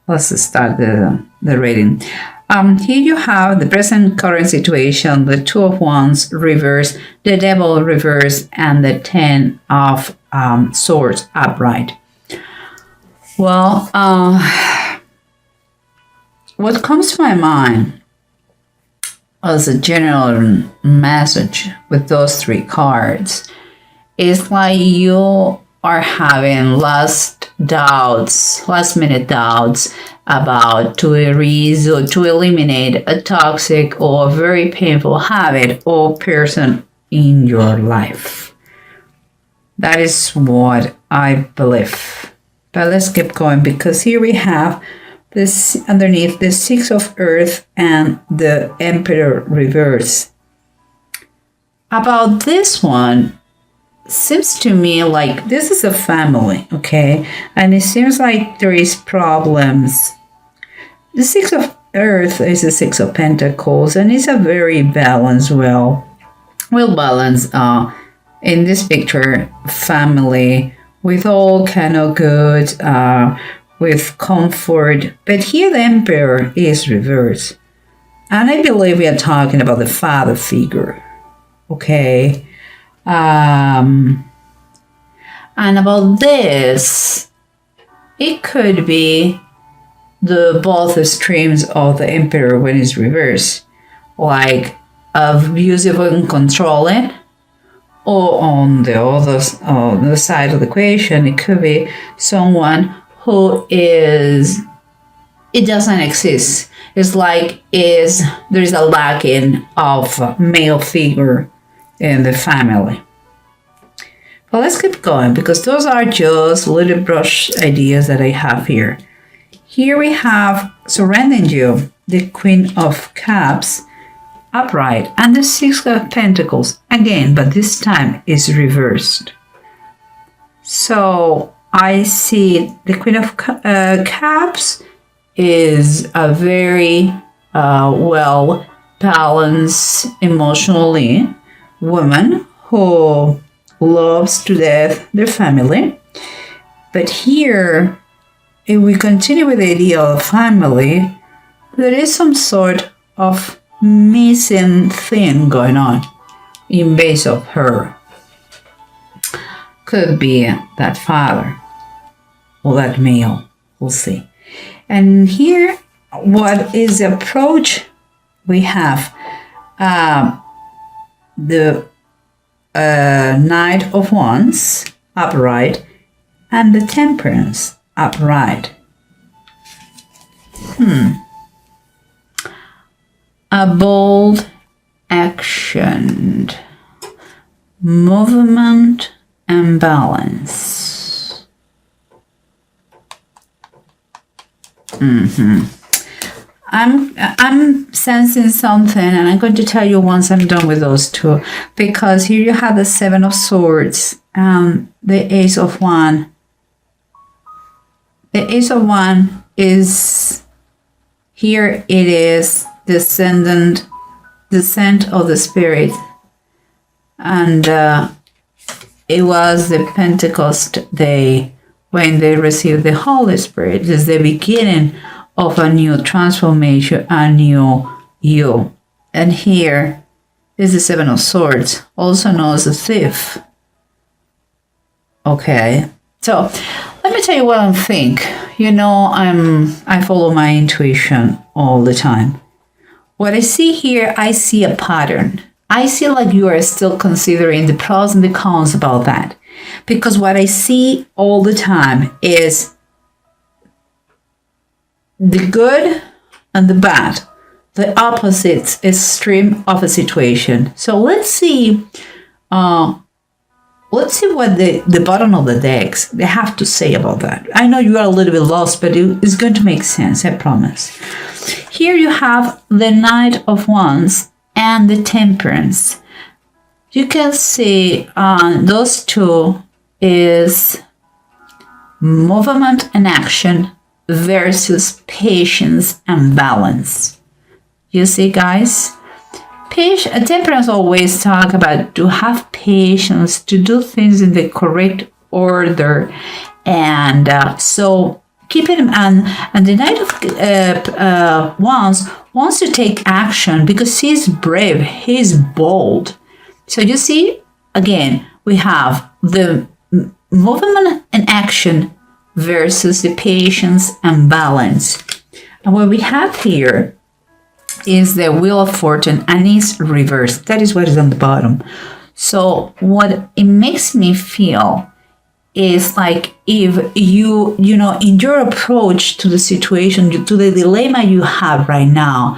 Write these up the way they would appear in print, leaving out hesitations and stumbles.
let's start the reading. Here you have the present current situation, the Two of Wands reverse, the Devil reverse, and the Ten of Swords upright. Well, what comes to my mind as a general message with those three cards is like you are having last minute doubts about to erase or to eliminate a toxic or very painful habit or person in your life. That is what I believe. But let's keep going, because here we have this underneath the Six of Earth and the Emperor reverse. About this one, seems to me like this is a family, okay? And it seems like there is problems. The Six of Earth is the Six of Pentacles, and it's a very balanced, well balanced in this picture family with all kind of good, with comfort. But here the Emperor is reversed, and I believe we are talking about the father figure, okay? And about this, it could be the both extremes of the Emperor when it's reversed, like abusive and controlling, or on the side of the equation, it could be someone who is, it doesn't exist. It's like there is a lacking of male figure in the family. But let's keep going, because those are just little brush ideas that I have here. Here we have surrounding you the Queen of Cups upright and the Six of Pentacles again, but this time is reversed. So I see the Queen of Cups is a very well balanced emotionally woman who loves to death their family. But here, if we continue with the idea of family, there is some sort of missing thing going on in base of her. Could be that father or that male, we'll see. And here, what is the approach we have? The Knight of Wands upright and the Temperance upright. A bold action, movement and balance. I'm sensing something, and I'm going to tell you once I'm done with those two, because here you have the Seven of Swords and the Ace of Wands. The Ace of Wands is here, it is descent of the Spirit, and it was the Pentecost day when they received the Holy Spirit. It is the beginning of a new transformation, a new you. And here is the Seven of Swords, also known as a thief. Okay, so let me tell you what I think. You know, I follow my intuition all the time. What I see here, I see a pattern. I see like you are still considering the pros and the cons about that. Because what I see all the time is the good and the bad, the opposite extreme of a situation. So let's see what the bottom of the decks they have to say about that. I know you are a little bit lost, but it's going to make sense, I promise. Here you have the Knight of Wands and the Temperance. You can see those two is movement and action versus patience and balance. You see, guys? Temperance always talk about to have patience, to do things in the correct order. And so keep it, and the Knight of Wands wants to take action because he's brave, he's bold. So you see, again, we have the movement and action versus the patience and balance. And what we have here is the Wheel of Fortune, and it's reversed. That is what is on the bottom. So what it makes me feel is like, if you know, in your approach to the situation, to the dilemma you have right now,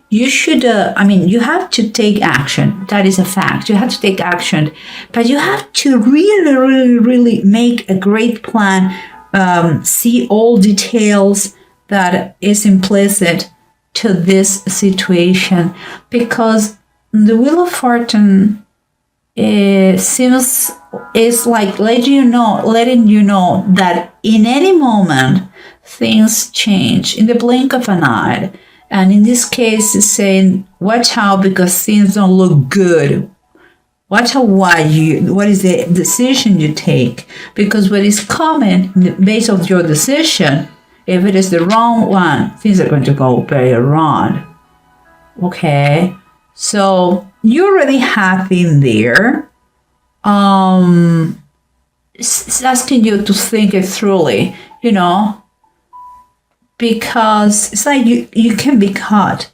you should, you have to take action. That is a fact. You have to take action, but you have to really, really, really make a great plan, see all details that is implicit to this situation, because the Wheel of Fortune seems is like letting you know that in any moment things change in the blink of an eye. And in this case, it's saying, watch out because things don't look good. Watch out what is the decision you take, because what is coming based on your decision, if it is the wrong one, things are going to go very wrong. Okay, so you already have been there. It's asking you to think it thoroughly, because it's like you can be caught.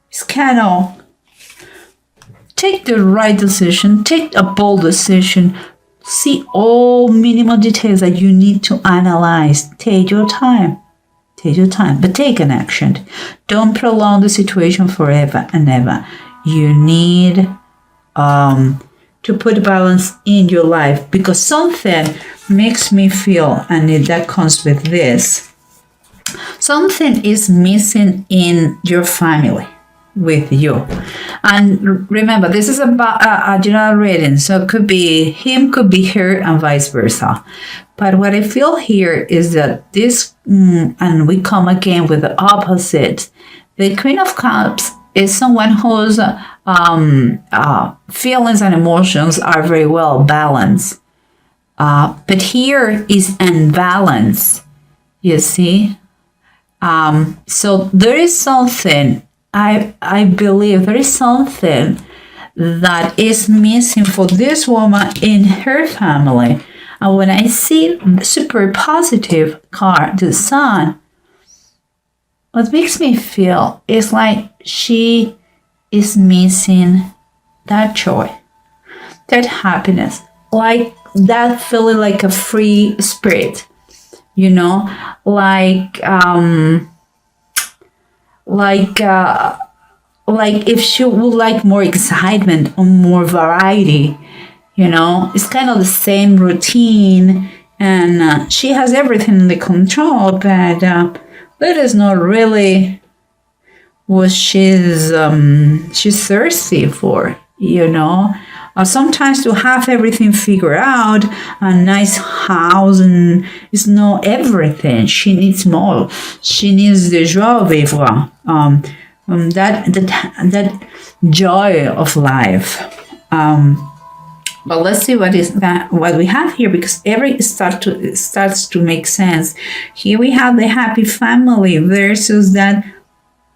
It's kind of take the right decision, take a bold decision, see all minimal details that you need to analyze. Take your time, but take an action. Don't prolong the situation forever and ever. You need to put balance in your life, because something makes me feel, and that comes with this, something is missing in your family with you. And remember, this is about a general reading, so it could be him, could be her, and vice versa. But what I feel here is that this, and we come again with the opposite. The Queen of Cups is someone whose feelings and emotions are very well balanced. But here is imbalance, you see. So there is something, I believe there is something that is missing for this woman in her family. And when I see the super positive card, the Sun, what makes me feel is like she is missing that joy, that happiness, like that feeling like a free spirit, like if she would like more excitement or more variety, it's kind of the same routine, and she has everything under control, but that is not really what she's thirsty for, sometimes to have everything figured out, a nice house, and it's not everything. She needs more. She needs the joie de vivre, that joy of life. But let's see what we have here, because starts to make sense. Here we have the happy family versus that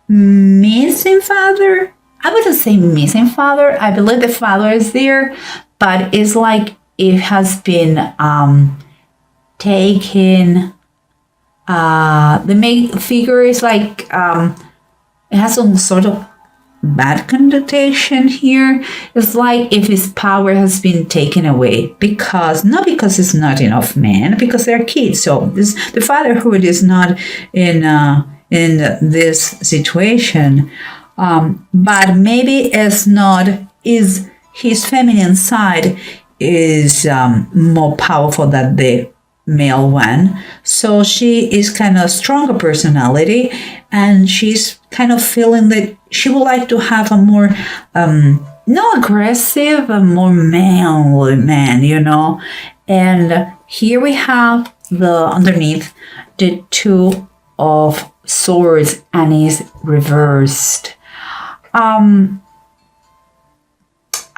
missing father. I wouldn't say missing father. I believe the father is there, but it's like it has been taken. The main figure is like it has some sort of bad connotation here. It's like if his power has been taken away, not because it's not enough men, because they're kids. So the fatherhood is not in this situation. But maybe is his feminine side is more powerful than the male one. So she is kind of stronger personality, and she's kind of feeling that she would like to have a more not aggressive, a more manly man, And here we have underneath the Two of Swords, and is reversed.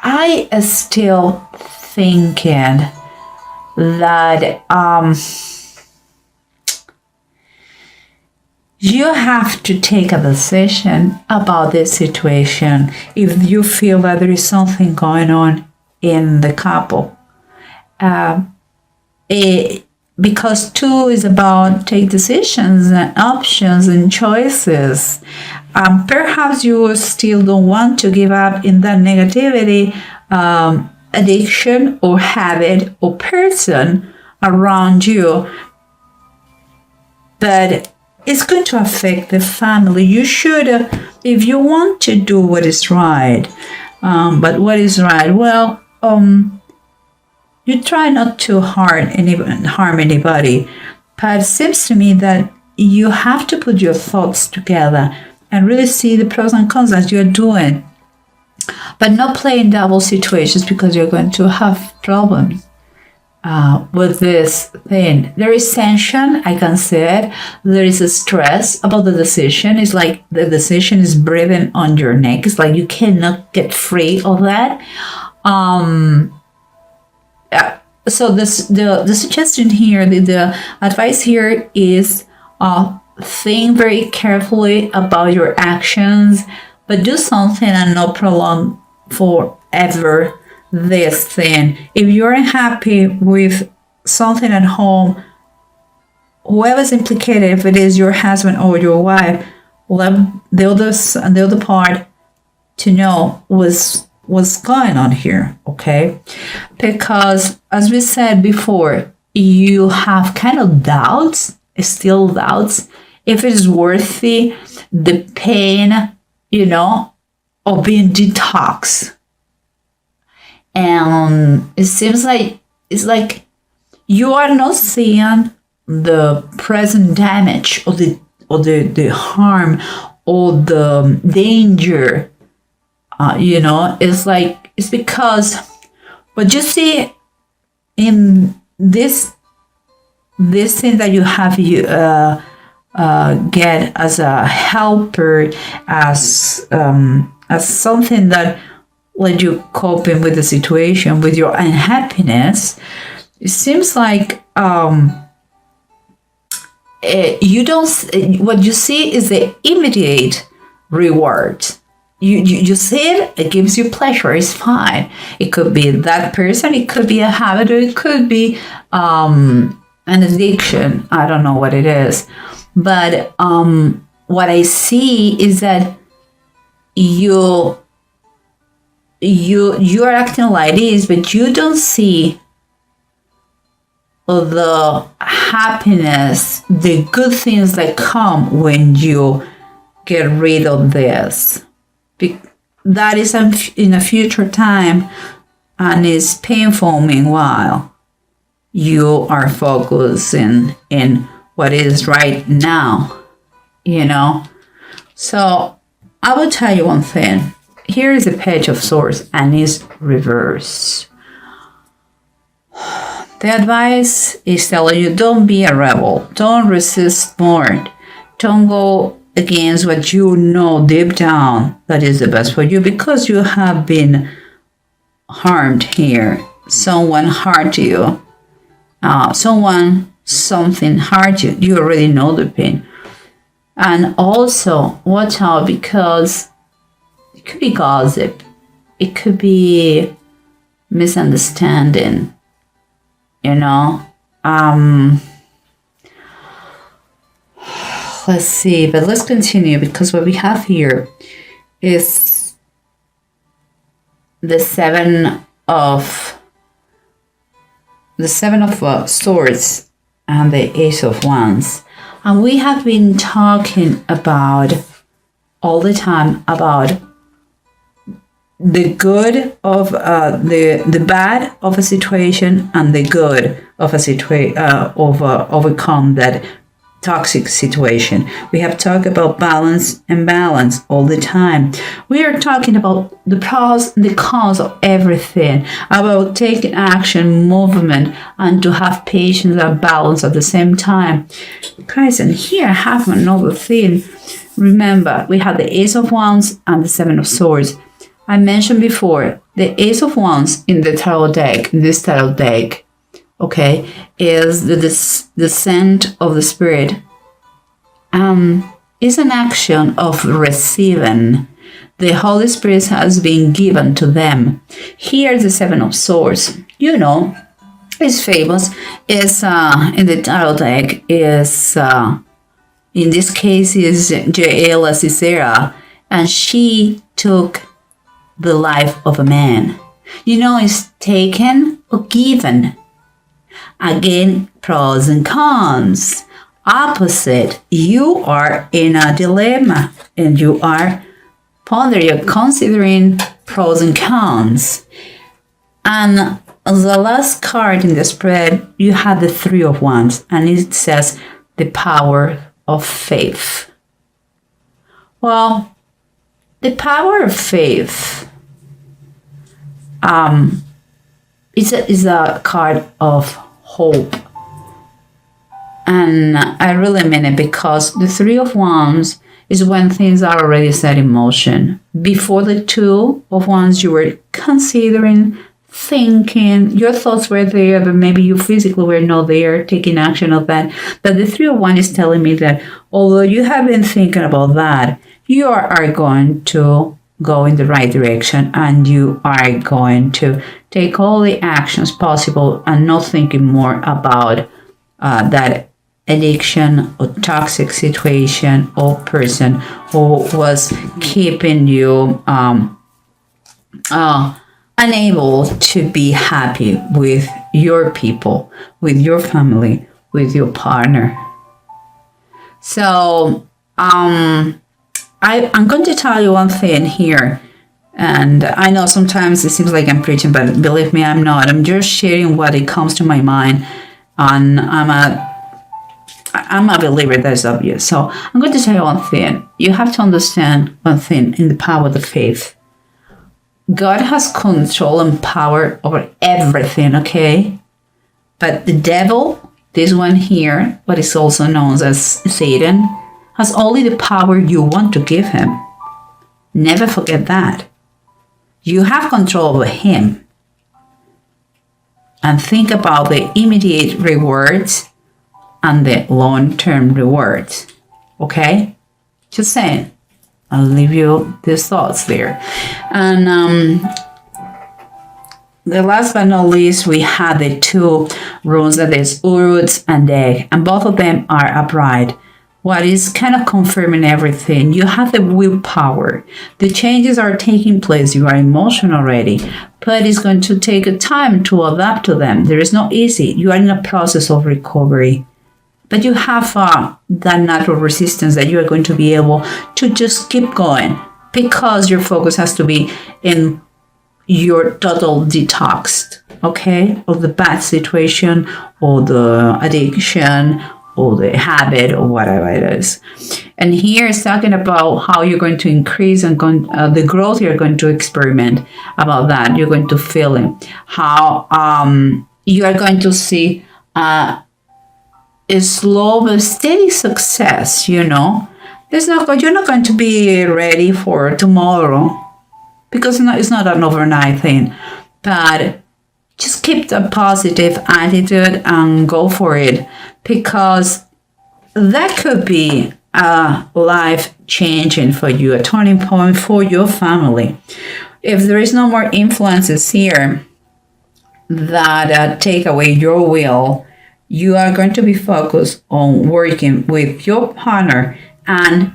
I still thinking that you have to take a decision about this situation if you feel that there is something going on in the couple. Because two is about take decisions and options and choices. Perhaps you still don't want to give up in that negativity, addiction or habit or person around you, but it's going to affect the family. You should, if you want to do what is right, but what is right? Well, you try not to harm anybody, but it seems to me that you have to put your thoughts together and really see the pros and cons as you're doing, but not play in double situations because you're going to have problems with this thing. There is tension, I can say it. There is a stress about the decision. It's like the decision is breathing on your neck. It's like you cannot get free of that. So the suggestion here, the advice here is think very carefully about your actions, but do something and not prolong forever this thing. If you're unhappy with something at home, whoever's implicated, if it is your husband or your wife, let the other part to know what's going on here, okay? Because as we said before, you have kind of doubts, still doubts, if it is worthy the pain, of being detoxed. And it seems like it's like you are not seeing the present damage or the harm or the danger. It's because what you see in this thing that you have get as a helper, as something that let you coping with the situation, with your unhappiness. It seems like you don't. What you see is the immediate reward. You see it gives you pleasure. It's fine. It could be that person. It could be a habit, or it could be an addiction. I don't know what it is, but what I see is that you are acting like this, but you don't see the happiness, the good things that come when you get rid of this. That is in a future time, and is painful. Meanwhile, you are focusing in what is right now, So I will tell you one thing. Here is a Page of Swords, and it's reverse. The advice is telling you, don't be a rebel. Don't resist more. Don't go against what you know deep down that is the best for you, because you have been harmed here. Someone hurt you. Something hurt you. You already know the pain. And also, watch out, because it could be gossip. It could be misunderstanding. Let's see, but let's continue, because what we have here is the seven of swords and the Ace of Wands. And we have been talking about all the time about the good of the bad of a situation and the good of a situation overcome that toxic situation. We have talked about balance and balance all the time. We are talking about the pros and the cons of everything, about taking action, movement, and to have patience and balance at the same time. Guys, and here I have another thing. Remember, we have the Ace of Wands and the Seven of Swords. I mentioned before, the Ace of Wands in this tarot deck, okay, is the descent of the Spirit. Is an action of receiving. The Holy Spirit has been given to them. Here, the Seven of Swords, you know, is famous. Is in the tarot deck. Is in this case is Jaela Sisera, and she took the life of a man. You know, it's taken or given. Again, pros and cons. Opposite, you are in a dilemma and you are pondering, you're considering pros and cons. And the last card in the spread, you have the Three of Wands, and it says the power of faith. Well, the power of faith is a card of hope. And I really mean it, because the Three of Wands is when things are already set in motion. Before the Two of Wands, you were considering, thinking, your thoughts were there, but maybe you physically were not there taking action of that. But the Three of Wands is telling me that although you have been thinking about that, you are going to go in the right direction, and you are going to take all the actions possible and not thinking more about that addiction or toxic situation or person who was keeping you unable to be happy with your people, with your family, with your partner. So I'm going to tell you one thing here, and I know sometimes it seems like I'm preaching, but believe me, I'm not. I'm just sharing what it comes to my mind, and I'm a believer, that's obvious. So I'm going to tell you one thing. You have to understand one thing in the power of the faith. God has control and power over everything, okay? But the devil, this one here, what is also known as Satan, has only the power you want to give him. Never forget that. You have control over him. And think about the immediate rewards and the long-term rewards. Okay? Just saying. I'll leave you these thoughts there. And the last but not least, we have the two runes, that is Uruts and Deg, and both of them are upright. What is kind of confirming everything. You have the willpower. The changes are taking place. You are emotional already, but it's going to take a time to adapt to them. There is no easy. You are in a process of recovery. But you have that natural resistance that you are going to be able to just keep going, because your focus has to be in your total detox, okay, of the bad situation or the addiction or the habit or whatever it is. And here it's talking about how you're going to increase and the growth you're going to experiment about that. You're going to feel it. How you are going to see a slow but steady success, you know. You're not going to be ready for tomorrow, because it's not an overnight thing. But just keep a positive attitude and go for it, because that could be life changing for you, a turning point for your family. If there is no more influences here that take away your will, you are going to be focused on working with your partner and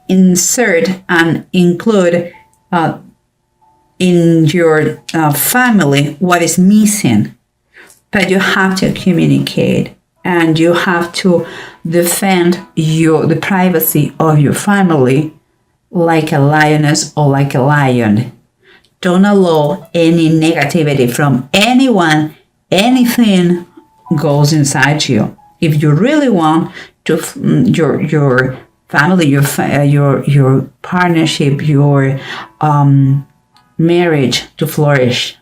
insert and include in your family what is missing. But you have to communicate, and you have to defend the privacy of your family like a lioness or like a lion. Don't allow any negativity from anyone, anything goes inside you. If you really want to your family, your partnership, your marriage to flourish,